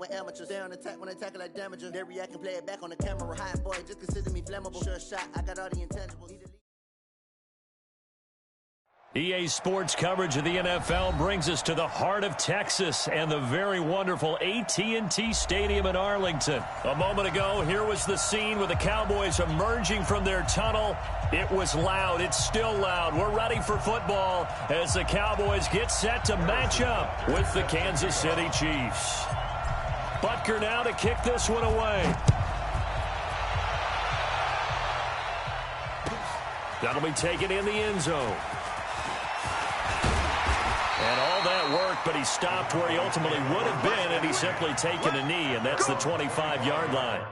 with amateurs. Stay on attack when I tackle like damager. They react and play it back on the camera. Hot boy, just consider me flammable. Sure shot, I got all the intangibles. EA Sports coverage of the NFL brings us to the heart of Texas and the very wonderful AT&T Stadium in Arlington. A moment ago, here was the scene with the Cowboys emerging from their tunnel. It was loud. It's still loud. We're ready for football as the Cowboys get set to match up with the Kansas City Chiefs. Butker now to kick this one away. That'll be taken in the end zone. And all that work, but he stopped where he ultimately would have been had he simply taken a knee, and that's the 25-yard line.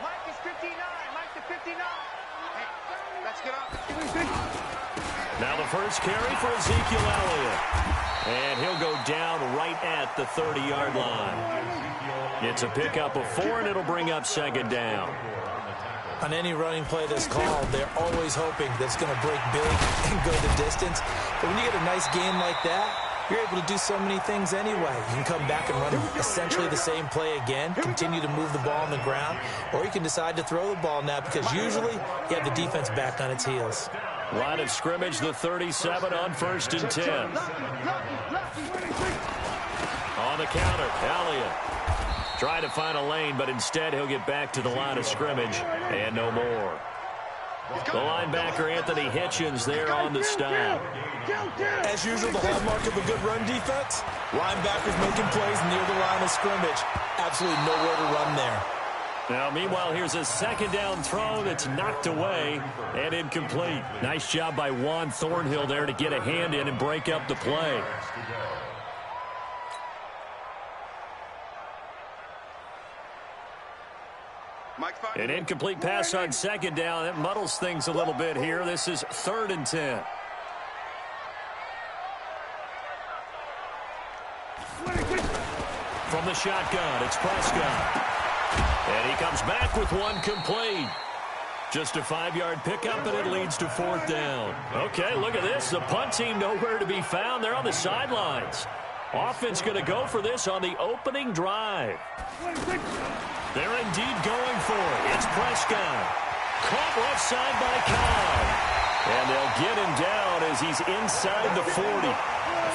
Mike is 59. Mike to 59. Hey, let's get up. Now the first carry for Ezekiel Elliott. And he'll go down right at the 30-yard line. It's a pickup of 4, and it'll bring up second down. On any running play that's called, they're always hoping that it's going to break big and go the distance. But when you get a nice game like that, you're able to do so many things anyway. You can come back and run essentially the same play again, continue to move the ball on the ground, or you can decide to throw the ball now because usually you have the defense back on its heels. Line of scrimmage, the 37 on 1st and 10. On the counter, Elliott. Trying to find a lane, but instead he'll get back to the line of scrimmage and no more. The linebacker, Anthony Hitchens, there on the stop. As usual, the hallmark of a good run defense, linebackers making plays near the line of scrimmage. Absolutely nowhere to run there. Now, meanwhile, here's a second down throw that's knocked away and incomplete. Nice job by Juan Thornhill there to get a hand in and break up the play. An incomplete pass on second down. That muddles things a little bit here. This is 3rd and 10. From the shotgun, it's Prescott. And he comes back with one complete. Just a 5-yard pickup, and it leads to 4th down. Okay, look at this. The punt team nowhere to be found. They're on the sidelines. Offense going to go for this on the opening drive. They're indeed going for it. It's Prescott. Caught left side by Cobb. And they'll get him down as he's inside the 40.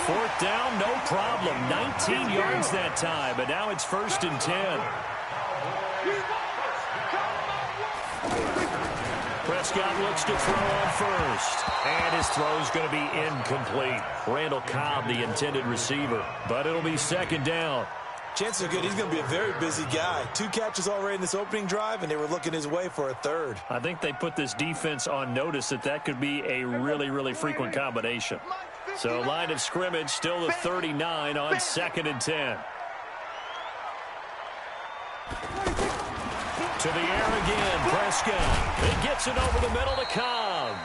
4th down, no problem. 19 yards that time, but now it's 1st and 10. Prescott looks to throw on first. And his throw's going to be incomplete. Randall Cobb, the intended receiver. But it'll be 2nd down. Chances are good he's going to be a very busy guy. 2 catches already in this opening drive, and they were looking his way for a 3rd. I think they put this defense on notice that could be a really, really frequent combination. So line of scrimmage still the 39 on 2nd and 10. To the air again, Prescott. He gets it over the middle to Cobb.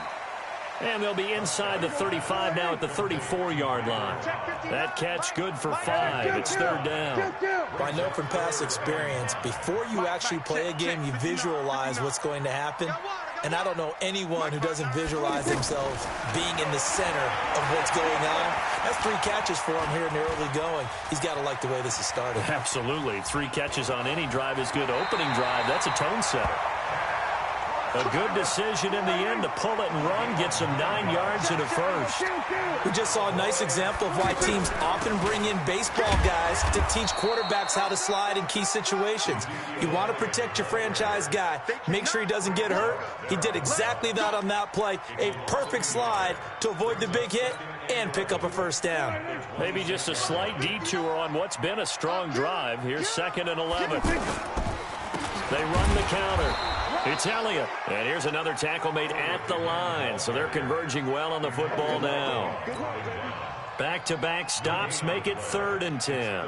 And they'll be inside the 35 now at the 34-yard line. That catch good for 5. It's third down. I know from past experience, before you actually play a game, you visualize what's going to happen. And I don't know anyone who doesn't visualize themselves being in the center of what's going on. That's 3 catches for him here in the early going. He's got to like the way this is started. Absolutely. 3 catches on any drive is good. Opening drive, that's a tone setter. A good decision in the end to pull it and run, get some 9 yards and a first. We just saw a nice example of why teams often bring in baseball guys to teach quarterbacks how to slide in key situations. You want to protect your franchise guy. Make sure he doesn't get hurt. He did exactly that on that play. A perfect slide to avoid the big hit and pick up a first down. Maybe just a slight detour on what's been a strong drive. Here's 2nd and 11. They run the counter. It's Elliott. And here's another tackle made at the line. So they're converging well on the football now. Back-to-back stops make it 3rd and 10.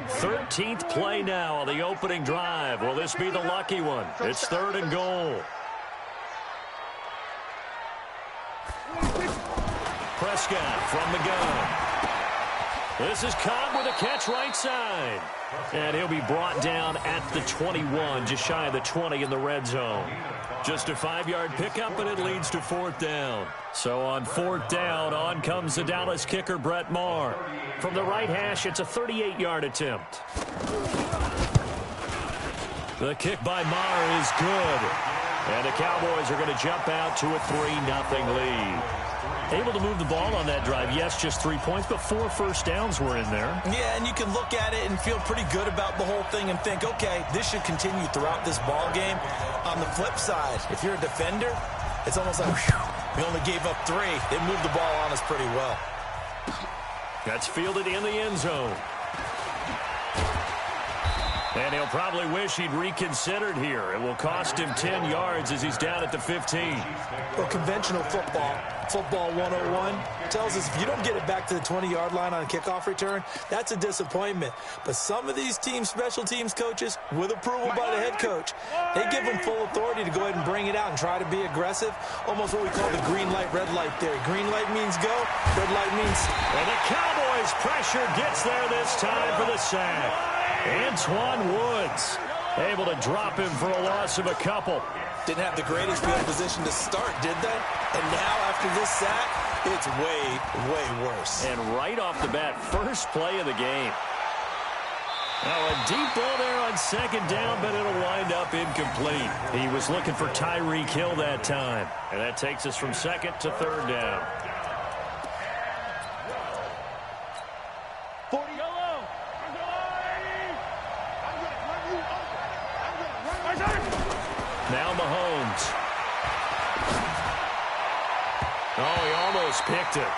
13th play now on the opening drive. Will this be the lucky one? It's 3rd and goal. Prescott from the gun. This is Cobb with a catch right side. And he'll be brought down at the 21, just shy of the 20 in the red zone. Just a 5-yard pickup, and it leads to 4th down. So on 4th down, on comes the Dallas kicker, Brett Maher. From the right hash, it's a 38-yard attempt. The kick by Maher is good. And the Cowboys are going to jump out to a 3-0 lead. Able to move the ball on that drive. Yes, just 3 points, but 4 first downs were in there. Yeah, and you can look at it and feel pretty good about the whole thing and think, okay, this should continue throughout this ball game. On the flip side, if you're a defender, it's almost like, whew, we only gave up 3. They moved the ball on us pretty well. That's fielded in the end zone. And he'll probably wish he'd reconsidered here. It will cost him 10 yards as he's down at the 15. Well, conventional football 101, tells us if you don't get it back to the 20-yard line on a kickoff return, that's a disappointment. But some of these teams, special teams coaches, with approval by the head coach, they give them full authority to go ahead and bring it out and try to be aggressive. Almost what we call the green light, red light theory. Green light means go, red light means... And the Cowboys' pressure gets there this time for the sack. Antoine Woods able to drop him for a loss of a couple. Didn't have the greatest field position to start, did they? And now after this sack, it's way, way worse. And right off the bat, first play of the game. Now a deep ball there on 2nd down, but it'll wind up incomplete. He was looking for Tyreek Hill that time. And that takes us from 2nd to 3rd down. Now Mahomes. Oh, he almost picked it.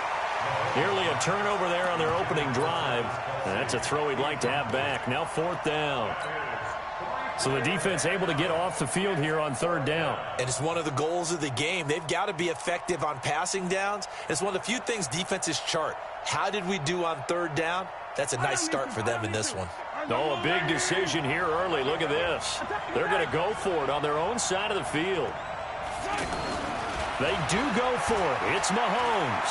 Nearly a turnover there on their opening drive. And that's a throw he'd like to have back. Now 4th down. So the defense able to get off the field here on 3rd down. And it's one of the goals of the game. They've got to be effective on passing downs. It's one of the few things defenses chart. How did we do on 3rd down? That's a nice start for them in this one. Oh, a big decision here early. Look at this. They're going to go for it on their own side of the field. They do go for it. It's Mahomes.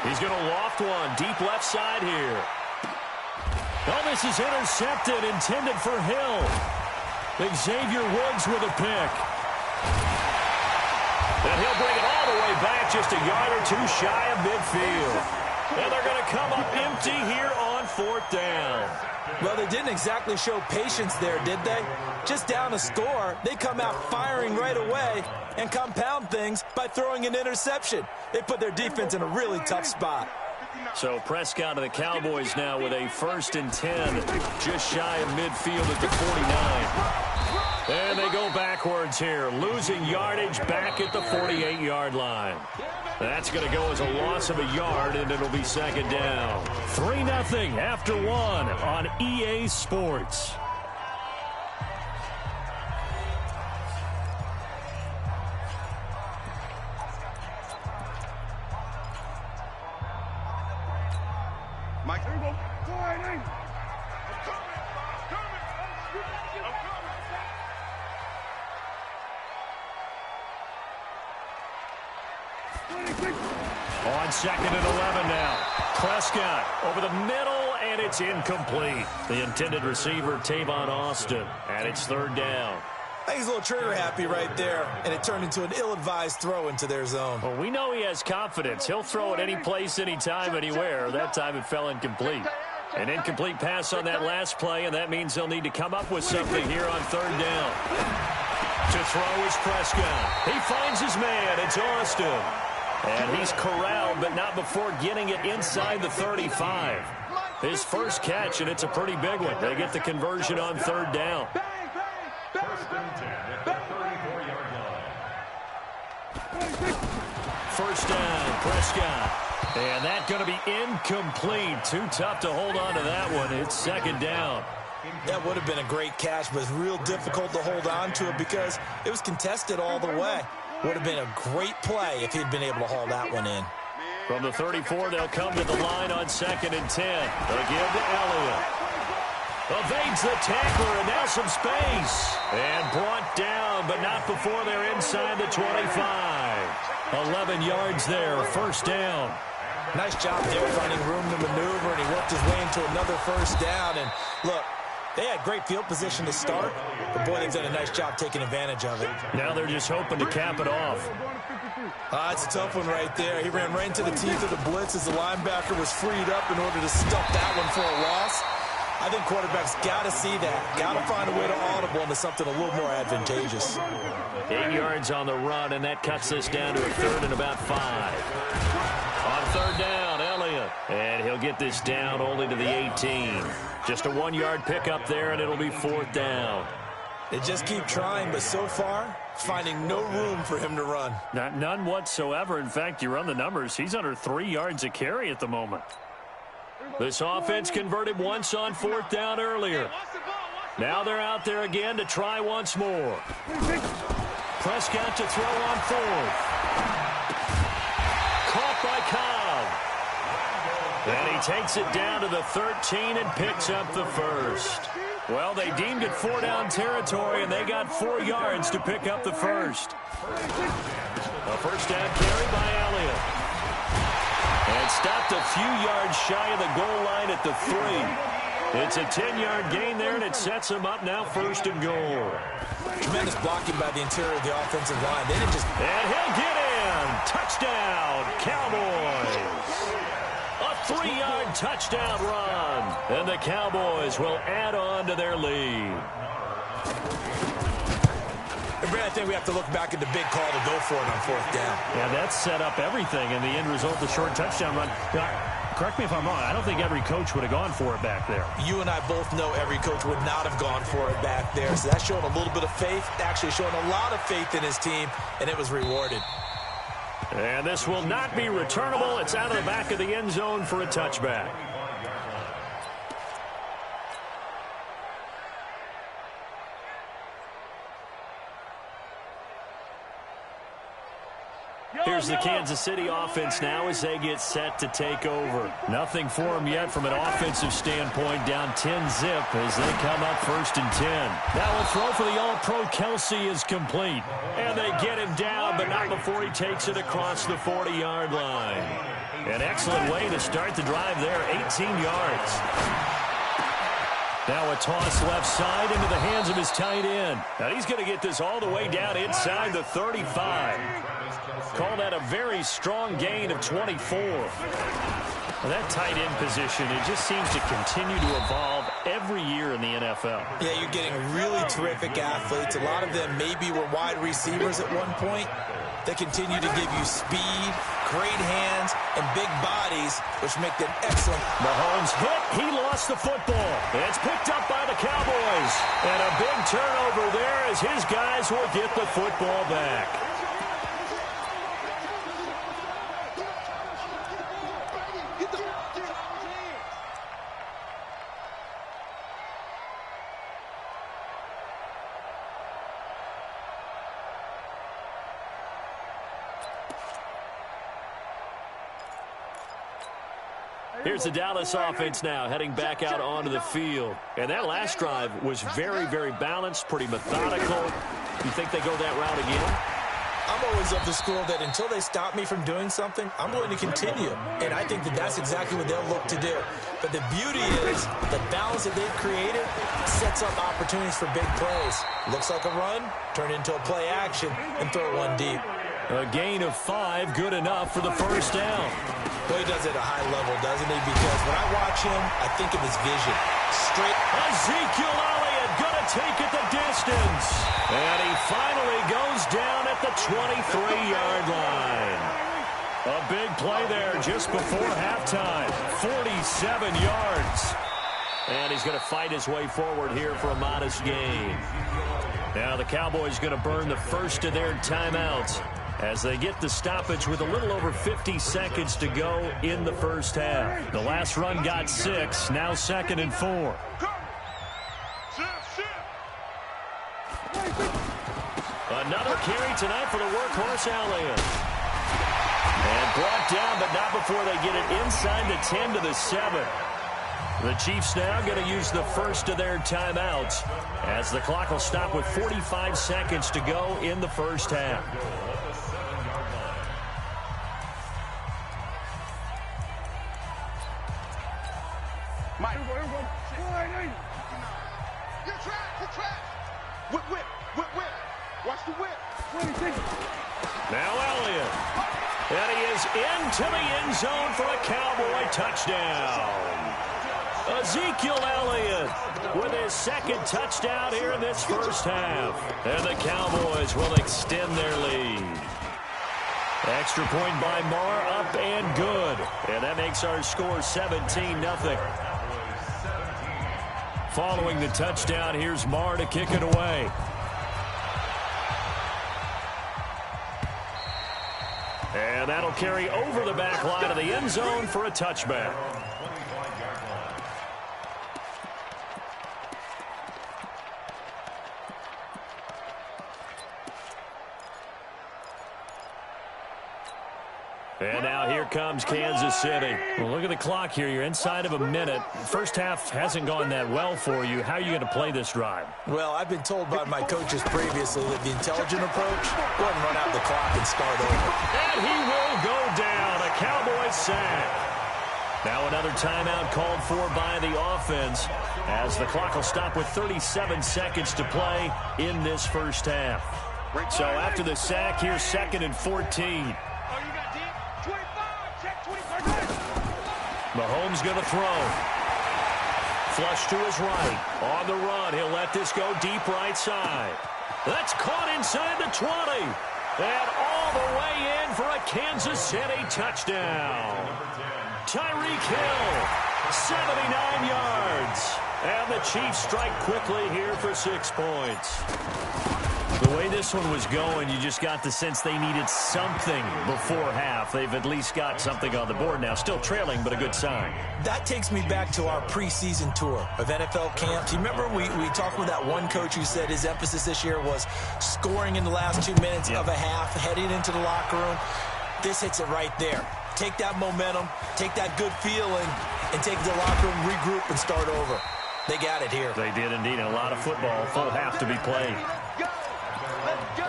He's going to loft one deep left side here. Oh, this is intercepted, intended for Hill. Xavier Woods with a pick. And he'll bring it all the way back, just a yard or 2 shy of midfield. And they're going to come up empty here on 4th down. Well, they didn't exactly show patience there, did they? Just down a score, they come out firing right away and compound things by throwing an interception. They put their defense in a really tough spot. So Prescott of the Cowboys now with a 1st and 10, just shy of midfield at the 49. And they go backwards here, losing yardage back at the 48-yard line. That's going to go as a loss of a yard, and it'll be 2nd down. 3-0 after 1 on EA Sports. Mike, there you go. On 2nd and 11 now. Prescott over the middle, and it's incomplete. The intended receiver, Tavon Austin, and it's 3rd down. I think he's a little trigger happy right there, and it turned into an ill-advised throw into their zone. Well, we know he has confidence. He'll throw it any place, anytime, anywhere. That time it fell incomplete. An incomplete pass on that last play, and that means they'll need to come up with something here on 3rd down. To throw is Prescott. He finds his man. It's Austin. And he's corralled, but not before getting it inside the 35. His first catch, and it's a pretty big one. They get the conversion on 3rd down. First down, Prescott. And that's going to be incomplete. Too tough to hold on to that one. It's 2nd down. That would have been a great catch, but it's real difficult to hold on to it because it was contested all the way. Would have been a great play if he'd been able to haul that one in. From the 34, they'll come to the line on 2nd and 10. They'll give to Elliott. Evades the tackler, and now some space. And brought down, but not before they're inside the 25. 11 yards there, 1st down. Nice job there finding room to maneuver, and he worked his way into another 1st down. And look, they had great field position to start, but boy, they've done a nice job taking advantage of it. Now they're just hoping to cap it off. It's a tough one right there. He ran right into the teeth of the blitz as the linebacker was freed up in order to stuff that one for a loss. I think quarterbacks got to see that. Got to find a way to audible into something a little more advantageous. 8 yards on the run, and that cuts this down to a 3rd and about 5. On 3rd down, Elliott. And he'll get this down only to the 18. Just a 1-yard pickup there, and it'll be 4th down. They just keep trying, but so far, finding no room for him to run. None whatsoever. In fact, you run the numbers. He's under 3 yards a carry at the moment. This offense converted once on 4th down earlier. Now they're out there again to try once more. Prescott to throw on 4th. Caught by Cobb. And he takes it down to the 13 and picks up the 1st. Well, they deemed it 4-down territory, and they got 4 yards to pick up the 1st. A 1st down carry by Elliott. And stopped a few yards shy of the goal line at the 3. It's a 10-yard gain there, and it sets them up now 1st and goal. Tremendous blocking by the interior of the offensive line. They didn't just... And he'll get in. Touchdown, Cowboys. A 3-yard touchdown run. And the Cowboys will add on to their lead. I think we have to look back at the big call to go for it on 4th down. Yeah, that set up everything in the end result, the short touchdown run. Correct me if I'm wrong. I don't think every coach would have gone for it back there. You and I both know every coach would not have gone for it back there. So that's showing a little bit of faith, actually showing a lot of faith in his team, and it was rewarded. And this will not be returnable. It's out of the back of the end zone for a touchback. Here's the Kansas City offense now as they get set to take over. Nothing for them yet from an offensive standpoint, down 10-zip as they come up 1st and 10. Now a throw for the All-Pro Kelsey is complete. And they get him down, but not before he takes it across the 40-yard line. An excellent way to start the drive there, 18 yards. Now a toss left side into the hands of his tight end. Now he's going to get this all the way down inside the 35. Call that a very strong gain of 24. Well, that tight end position, it just seems to continue to evolve every year in the NFL. Yeah, you're getting really terrific athletes. A lot of them maybe were wide receivers at one point. They continue to give you speed, great hands, and big bodies, which make them excellent. Mahomes hit. He lost the football. It's picked up by the Cowboys. And a big turnover there as his guys will get the football back. Here's the Dallas offense now heading back out onto the field. And that last drive was very, very balanced, pretty methodical. You think they go that route again? I'm always of the school that until they stop me from doing something, I'm going to continue. And I think that that's exactly what they'll look to do. But the beauty is the balance that they've created sets up opportunities for big plays. Looks like a run, turn into a play action, and throw one deep. A gain of 5, good enough for the first down. Well, he does it at a high level, doesn't he? Because when I watch him, I think of his vision. Straight. Ezekiel Elliott going to take it the distance. And he finally goes down at the 23-yard line. A big play there just before halftime. 47 yards. And he's going to fight his way forward here for a modest gain. Now the Cowboys going to burn the first of their timeouts as they get the stoppage with a little over 50 seconds to go in the first half. The last run got 6, now 2nd and 4. Another carry tonight for the workhorse Elliott. And brought down, but not before they get it inside the 10 to the 7. The Chiefs now going to use the first of their timeouts as the clock will stop with 45 seconds to go in the first half. Mike. You're trash. Whip. Watch the whip. Now Elliott. And he is into the end zone for a Cowboy touchdown. Ezekiel Elliott with his second touchdown here in this first half. And the Cowboys will extend their lead. Extra point by Marr, up and good. And that makes our score 17-0. Following the touchdown, here's Marr to kick it away. And that'll carry over the back line of the end zone for a touchback. And now here comes Kansas City. Well, look at the clock here. You're inside of a minute. First half hasn't gone that well for you. How are you going to play this drive? Well, I've been told by my coaches previously that the intelligent approach, go ahead and run out the clock and start over. And he will go down. A Cowboys sack. Now another timeout called for by the offense as the clock will stop with 37 seconds to play in this first half. So after the sack, here's 2nd and 14. Mahomes going to throw. Flush to his right. On the run. He'll let this go deep right side. That's caught inside the 20. And all the way in for a Kansas City touchdown. Tyreek Hill, 79 yards. And the Chiefs strike quickly here for 6 points. The way this one was going, you just got the sense they needed something before half. They've at least got something on the board now. Still trailing, but a good sign. That takes me back to our preseason tour of NFL camps. You remember we talked with that one coach who said his emphasis this year was scoring in the last 2 minutes of a half, heading into the locker room. This hits it right there. Take that momentum, take that good feeling, and take the locker room, regroup, and start over. They got it here. They did indeed. A lot of football, full half to be played. Let's go.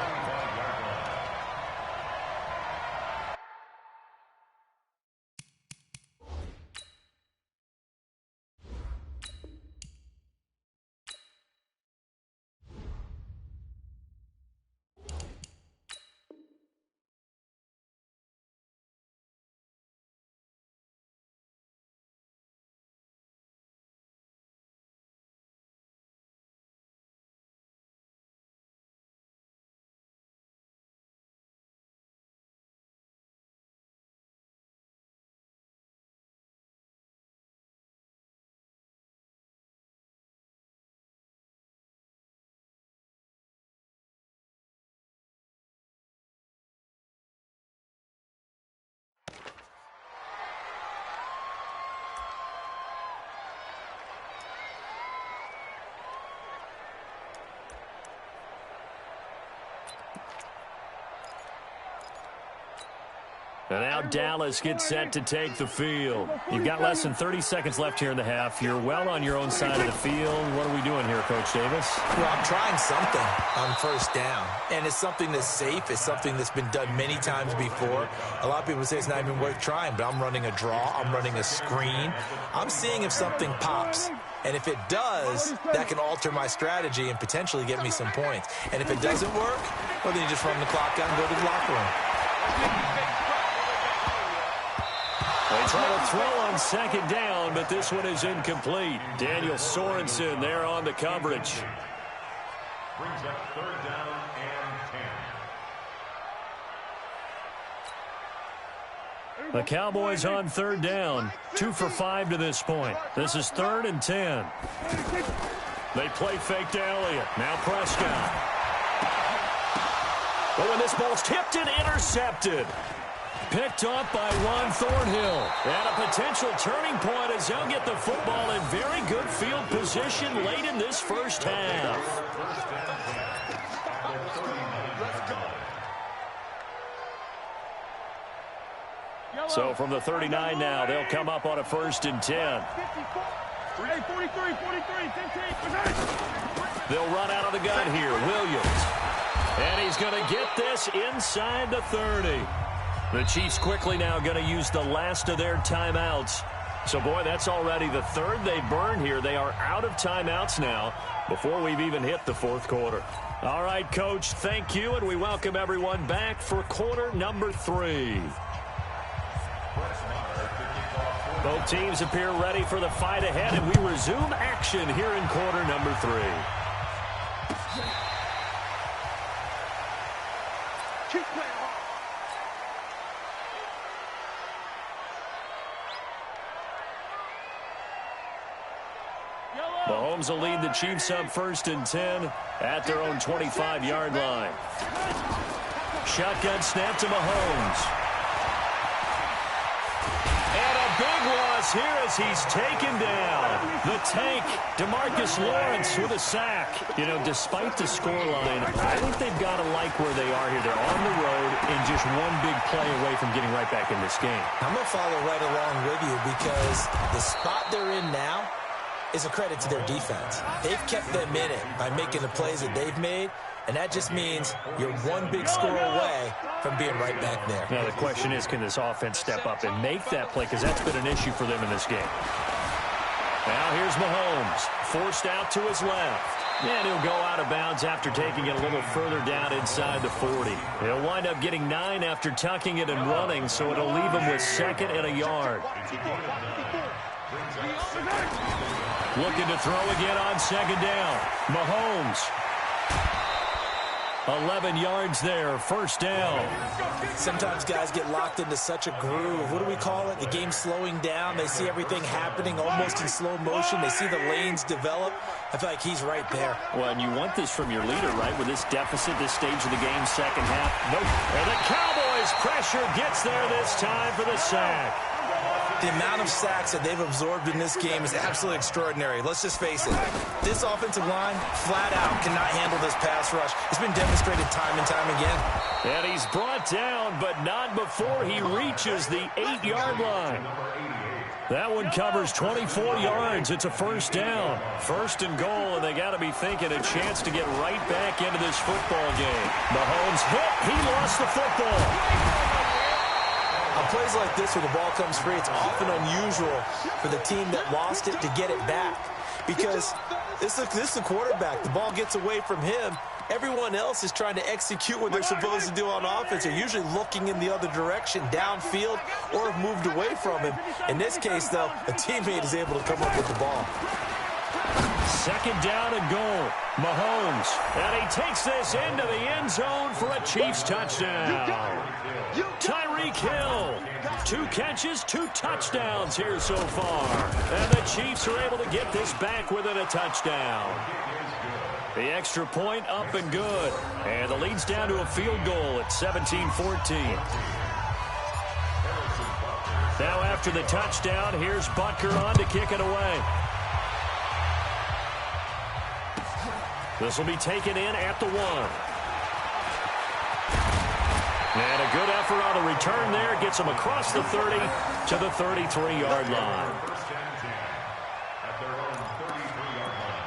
And now Dallas gets set to take the field. You've got less than 30 seconds left here in the half. You're well on your own side of the field. What are we doing here, Coach Davis? Well, I'm trying something on first down. And it's something that's safe. It's something that's been done many times before. A lot of people say it's not even worth trying, but I'm running a draw. I'm running a screen. I'm seeing if something pops. And if it does, that can alter my strategy and potentially get me some points. And if it doesn't work, well, then you just run the clock out and go to the locker room. They try to throw on second down, but this one is incomplete. Daniel Sorensen there on the coverage. Brings up third down and 10. The Cowboys on third down. 2 for 5 to this point. This is 3rd and 10. They play fake to Elliott. Now Prescott. Oh, and this ball's tipped and intercepted. Picked up by Ron Thornhill. And a potential turning point as they'll get the football in very good field position late in this first half. So from the 39 now, they'll come up on a 1st and 10. They'll run out of the gun here. Williams. And he's going to get this inside the 30. The Chiefs quickly now going to use the last of their timeouts. So, boy, that's already the 3rd they burned here. They are out of timeouts now before we've even hit the 4th quarter. All right, Coach, thank you, and we welcome everyone back for quarter number 3. Both teams appear ready for the fight ahead, and we resume action here in quarter number 3. Mahomes will lead the Chiefs up 1st and 10 at their own 25-yard line. Shotgun snap to Mahomes. And a big loss here as he's taken down. The tank, DeMarcus Lawrence with a sack. You know, despite the scoreline, I think they've got to like where they are here. They're on the road and just one big play away from getting right back in this game. I'm going to follow right along with you because the spot they're in now is a credit to their defense. They've kept them in it by making the plays that they've made, and that just means you're one big score away from being right back there. Now, the question is, can this offense step up and make that play? Because that's been an issue for them in this game. Now, here's Mahomes, forced out to his left. And he'll go out of bounds after taking it a little further down inside the 40. He'll wind up getting 9 after tucking it and running, so it'll leave him with 2nd and a yard. Looking to throw again on 2nd down. Mahomes. 11 yards there, 1st down. Sometimes guys get locked into such a groove. What do we call it? The game's slowing down. They see everything happening almost in slow motion. They see the lanes develop. I feel like he's right there. Well, and you want this from your leader, right? With this deficit, this stage of the game, second half. Nope. And the Cowboys' pressure gets there this time for the sack. The amount of sacks that they've absorbed in this game is absolutely extraordinary. Let's just face it. This offensive line, flat out, cannot handle this pass rush. It's been demonstrated time and time again. And he's brought down, but not before he reaches the 8-yard line. That one covers 24 yards. It's a 1st down. 1st and goal, and they got to be thinking a chance to get right back into this football game. Mahomes hit. He lost the football. On plays like this where the ball comes free, it's often unusual for the team that lost it to get it back. Because this is the quarterback. The ball gets away from him. Everyone else is trying to execute what they're supposed to do on offense. They're usually looking in the other direction, downfield, or have moved away from him. In this case, though, a teammate is able to come up with the ball. 2nd down and goal. Mahomes. And he takes this into the end zone for a Chiefs touchdown. Tyreek Hill. 2 catches, 2 touchdowns here so far. And the Chiefs are able to get this back within a touchdown. The extra point up and good. And the lead's down to a field goal at 17-14. Now after the touchdown, here's Butker on to kick it away. This will be taken in at the 1. And a good effort on the return there. Gets him across the 30 to the 33-yard line. First and 10 at their own 33-yard line.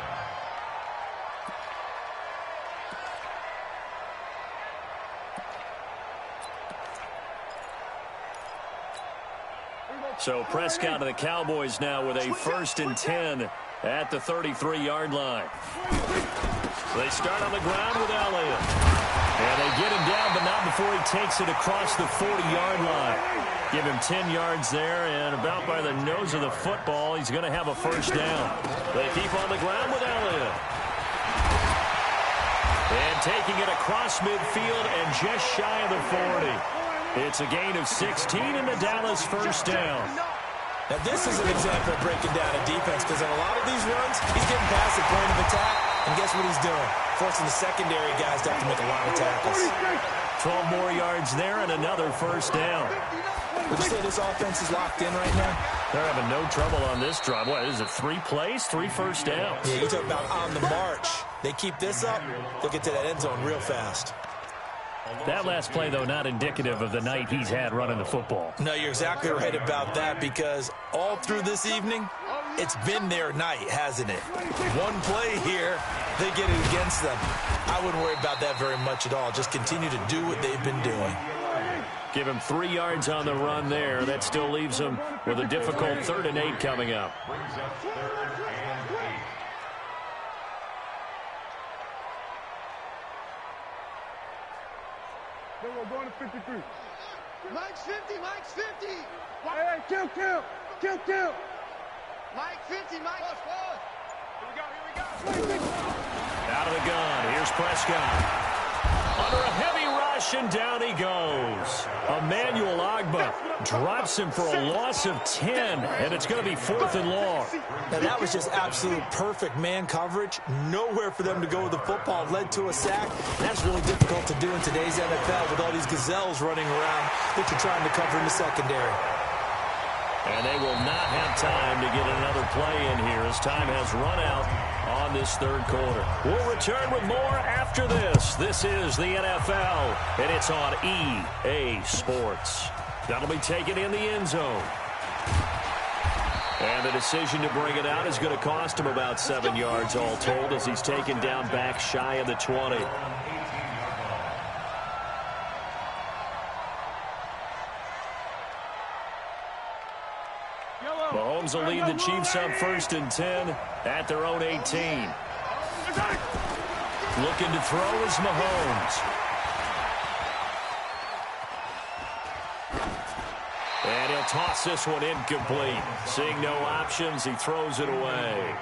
So Prescott and the Cowboys now with a 1st and 10 at the 33-yard line. They start on the ground with Elliott. And they get him down, but not before he takes it across the 40-yard line. Give him 10 yards there, and about by the nose of the football, he's going to have a 1st down. They keep on the ground with Elliott. And taking it across midfield and just shy of the 40. It's a gain of 16 in the Dallas 1st down. Now, this is an example of breaking down a defense, because on a lot of these runs, he's getting past the point of attack, and guess what he's doing? Forcing the secondary guys to have to make a lot of tackles. 12 more yards there and another 1st down. Would you say this offense is locked in right now? They're having no trouble on this drive. What is it, 3 plays, 3 1st downs? Yeah, you talk about on the march. They keep this up, they'll get to that end zone real fast. That last play, though, not indicative of the night he's had running the football. No, you're exactly right about that, because all through this evening, it's been their night, hasn't it? One play here, they get it against them. I wouldn't worry about that very much at all. Just continue to do what they've been doing. Give him 3 yards on the run there. That still leaves him with a difficult 3rd and 8 coming up. Brings up 3rd and 8. Then we're going to 53. Mike's 50, Mike's 50. Hey, kill. Mike 50, Mike. Here we go. Out of the gun, here's Prescott. Under a heavy rush, and down he goes. Emmanuel Ogbah drops him for a loss of 10, and it's going to be 4th and long. Now, that was just absolute perfect man coverage. Nowhere for them to go with the football. Led to a sack. That's really difficult to do in today's NFL with all these gazelles running around that you're trying to cover in the secondary. And they will not have time to get another play in here as time has run out on this 3rd quarter. We'll return with more after this. This is the NFL, and it's on EA Sports. That'll be taken in the end zone. And the decision to bring it out is going to cost him about 7 yards all told, as he's taken down back shy of the 20. Mahomes will lead the Chiefs up 1st and 10 at their own 18. Looking to throw is Mahomes. And he'll toss this one incomplete. Seeing no options, he throws it away.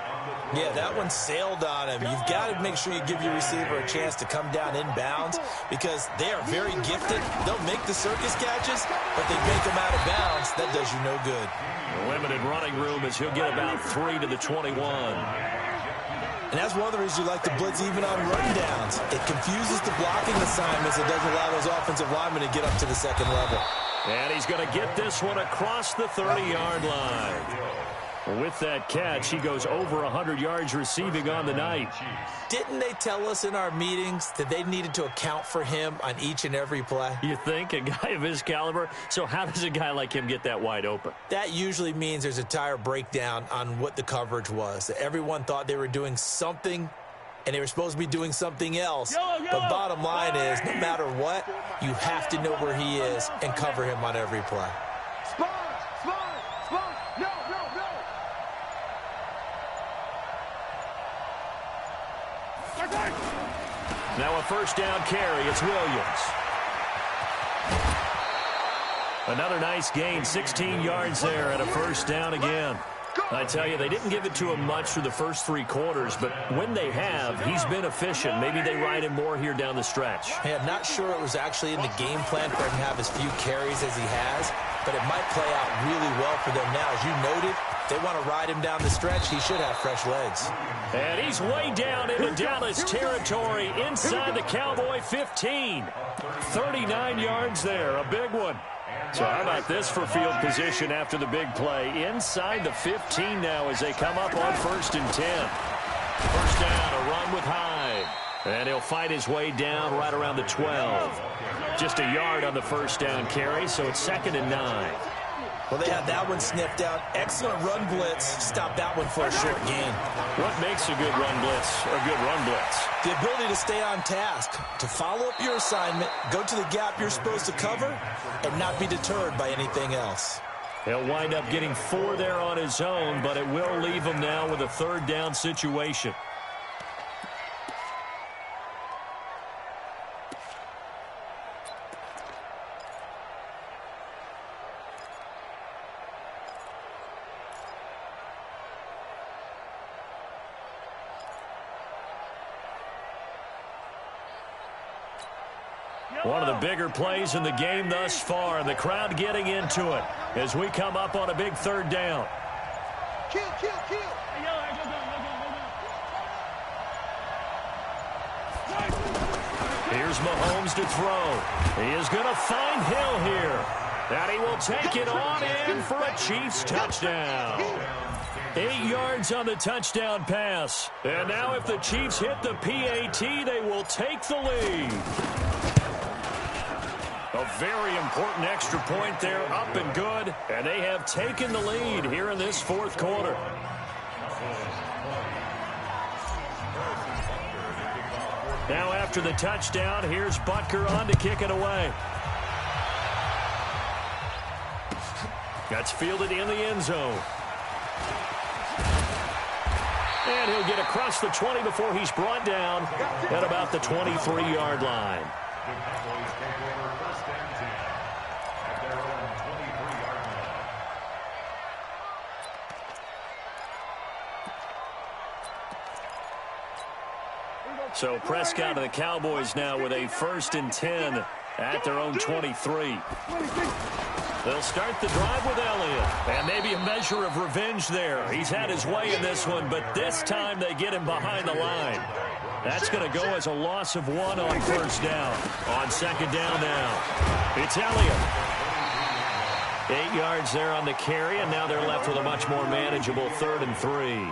Yeah, that one sailed on him. You've got to make sure you give your receiver a chance to come down inbounds, because they are very gifted. They'll make the circus catches, but they make them out of bounds. That does you no good. Limited running room as he'll get about 3 to the 21. And that's one of the reasons you like to blitz even on rundowns. It confuses the blocking assignments. It doesn't allow those offensive linemen to get up to the 2nd level. And he's going to get this one across the 30-yard line. With that catch, he goes over 100 yards receiving on the night. Didn't they tell us in our meetings that they needed to account for him on each and every play? You think? A guy of his caliber? So how does a guy like him get that wide open? That usually means there's a tire breakdown on what the coverage was. That everyone thought they were doing something, and they were supposed to be doing something else. But bottom line is, no matter what, you have to know where he is and cover him on every play. Spawn. No. Now a 1st down carry. It's Williams. Another nice gain, 16 yards there and a 1st down again. I tell you, they didn't give it to him much through the first 3 quarters, but when they have, he's been efficient. Maybe they ride him more here down the stretch. Hey, I'm not sure it was actually in the game plan for him to have as few carries as he has, but it might play out really well for them now. As you noted, if they want to ride him down the stretch, he should have fresh legs. And he's way down into Dallas territory inside the Cowboy 15. 39 yards there, a big one. So how about this for field position after the big play? Inside the 15 now as they come up on 1st and 10. 1st down, a run with Hyde. And he'll fight his way down right around the 12. Just a yard on the first down carry, so it's 2nd and 9. Well, they had that one sniffed out. Excellent run blitz. Stop that one for a short gain. What makes a good run blitz a good run blitz? The ability to stay on task, to follow up your assignment, go to the gap you're supposed to cover, and not be deterred by anything else. He'll wind up getting 4 there on his own, but it will leave him now with a 3rd down situation. One of the bigger plays in the game thus far, and the crowd getting into it as we come up on a big 3rd down. Kill. Here's Mahomes to throw. He is going to find Hill here. And he will take it on in for a Chiefs touchdown. 8 yards on the touchdown pass. And now if the Chiefs hit the PAT, they will take the lead. A very important extra point there, up and good. And they have taken the lead here in this 4th quarter. Now after the touchdown, here's Butker on to kick it away. That's fielded in the end zone. And he'll get across the 20 before he's brought down at about the 23-yard line. So Prescott and the Cowboys now with a 1st and 10 at their own 23. They'll start the drive with Elliott. And maybe a measure of revenge there. He's had his way in this one, but this time they get him behind the line. That's going to go as a loss of 1 on 1st down. On 2nd down now, it's Elliott. 8 yards there on the carry, and now they're left with a much more manageable 3rd and 3.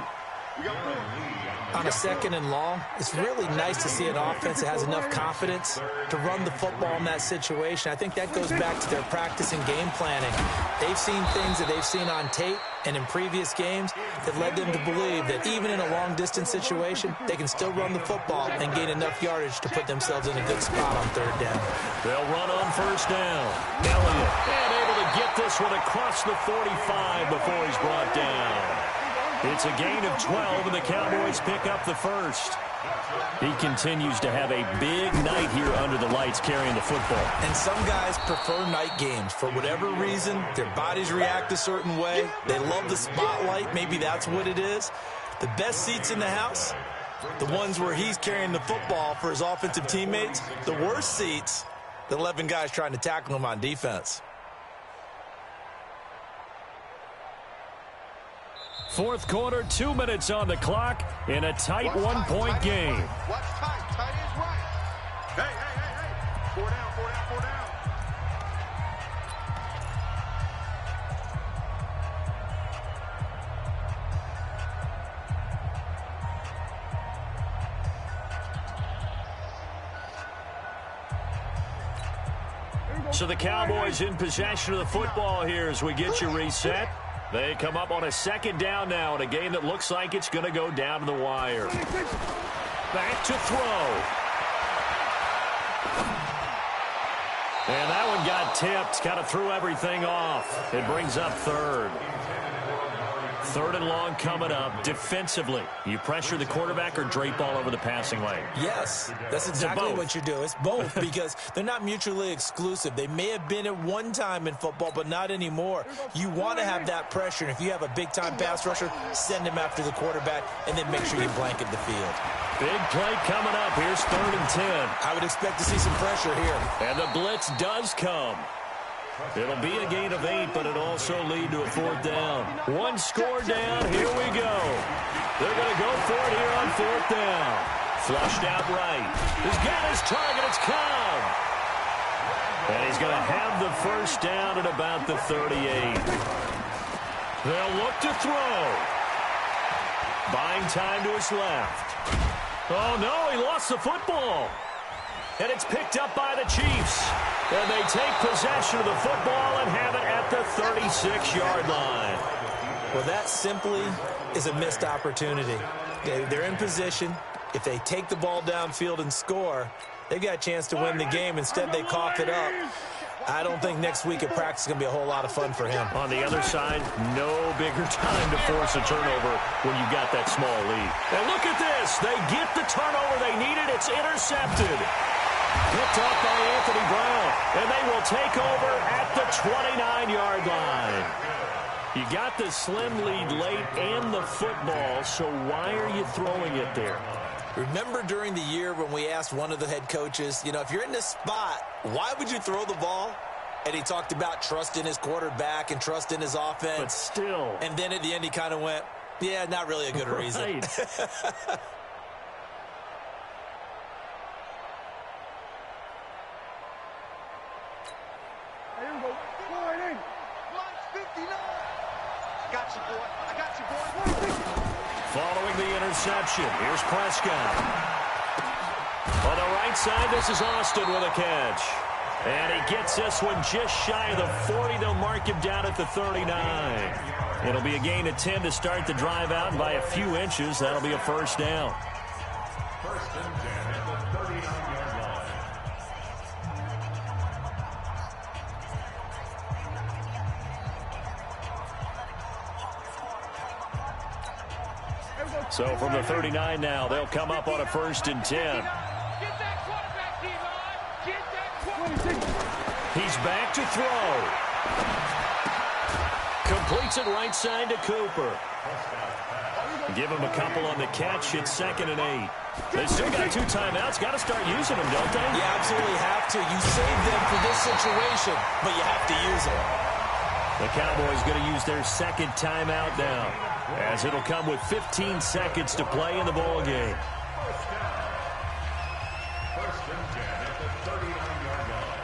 On a 2nd and long, it's really nice to see an offense that has enough confidence to run the football in that situation. I think that goes back to their practice and game planning. They've seen things that they've seen on tape and in previous games that led them to believe that even in a long-distance situation, they can still run the football and gain enough yardage to put themselves in a good spot on 3rd down. They'll run on 1st down. Elliott, and able to get this one across the 45 before he's brought down. It's a gain of 12, and the Cowboys pick up the 1st. He continues to have a big night here under the lights carrying the football. And some guys prefer night games. For whatever reason, their bodies react a certain way. They love the spotlight. Maybe that's what it is. The best seats in the house, the ones where he's carrying the football for his offensive teammates. The worst seats, the 11 guys trying to tackle him on defense. 4th quarter, 2 minutes on the clock in a tight 1-point game. Watch tight. Tight is right. Hey. 4 down. So the Cowboys in possession of the football here as we get you reset. They come up on a 2nd down now in a game that looks like it's going to go down to the wire. Back to throw. And that one got tipped. Kind of threw everything off. It brings up 3rd. 3rd and long coming up. Defensively, you pressure the quarterback or drape all over the passing lane? Yes, that's exactly what you do. It's both because they're not mutually exclusive. They may have been at one time in football, but not anymore. You want to have that pressure, and if you have a big-time pass rusher, send him after the quarterback, and then make sure you blanket the field. Big play coming up. Here's 3rd and 10. I would expect to see some pressure here. And the blitz does come. It'll be a gain of 8, but it'll also lead to a 4th down. 1 score down. Here we go. They're going to go for it here on 4th down. Flushed out right. He's got his target. It's come. And he's going to have the 1st down at about the 38. They'll look to throw. Buying time to his left. Oh, no, he lost the football. And it's picked up by the Chiefs. And they take possession of the football and have it at the 36-yard line. Well, that simply is a missed opportunity. They're in position. If they take the ball downfield and score, they've got a chance to win the game. Instead, they cough it up. I don't think next week at practice is going to be a whole lot of fun for him. On the other side, no bigger time to force a turnover when you've got that small lead. And look at this. They get the turnover they needed. It's intercepted. Picked off by Anthony Brown. And they will take over at the 29-yard line. You got the slim lead late and the football, so why are you throwing it there? Remember during the year when we asked one of the head coaches, if you're in this spot, why would you throw the ball? And he talked about trust in his quarterback and trust in his offense. But still. And then at the end he kind of went, yeah, not really a good reason. Here we go. Go in. Lunch 59. Got you, boy. I got you, boy. Following the interception, here's Prescott. On the right side, this is Austin with a catch. And he gets this one just shy of the 40. They'll mark him down at the 39. It'll be a gain of 10 to start the drive out, and by a few inches, that'll be a first down. First and 10 at the 39-yard line. So from the 39 now, they'll come up on a first and 10. Get that quarterback, D-line. Get that quarterback. He's back to throw. Completes it right side to Cooper. Give him a couple on the catch. It's 2nd and 8. They still got 2 timeouts. Got to start using them, don't they? You absolutely have to. You save them for this situation, but you have to use them. The Cowboys going to use their 2nd timeout now, as it'll come with 15 seconds to play in the ball game. First and 10 at the 39-yard line.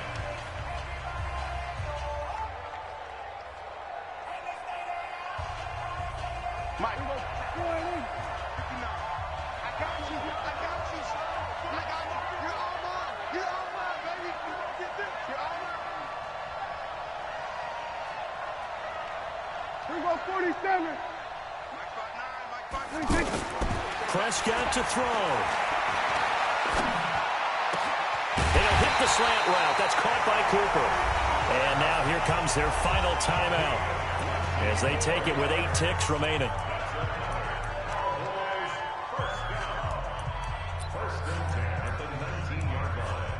Mike, go in. 59. I got you. I got you. You're all mine. You're all mine, baby. Get this. You're all mine. Here we go. 47. Mike 5'9". Prescott to throw. It'll hit the slant route. That's caught by Cooper. And now here comes their final timeout, as they take it with 8 ticks remaining. First and 10 at the 19-yard line.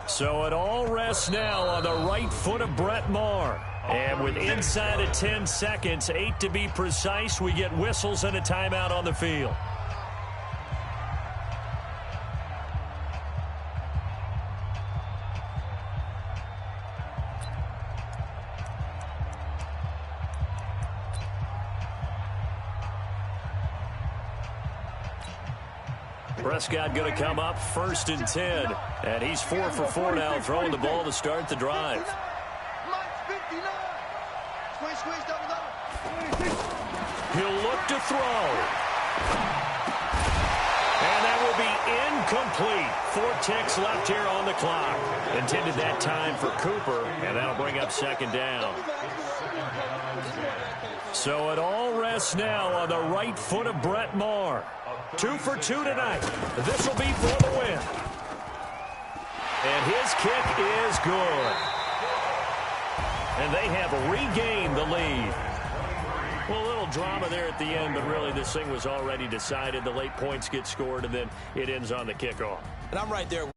So it all rests now on the right foot of Brett Maher. And with inside of 10 seconds, 8 to be precise, we get whistles and a timeout on the field. Prescott going to come up 1st and 10. And he's 4 for 4 now, throwing the ball to start the drive. Mike 59. Squeeze, double. He'll look to throw. And that will be incomplete. 4 ticks left here on the clock. Intended that time for Cooper, and that'll bring up 2nd down. So it all rests now on the right foot of Brett Maher. 2 for 2 tonight. This will be for the win. And his kick is good. And they have regained the lead. Well, a little drama there at the end, but really this thing was already decided. The late points get scored, and then it ends on the kickoff. And I'm right there.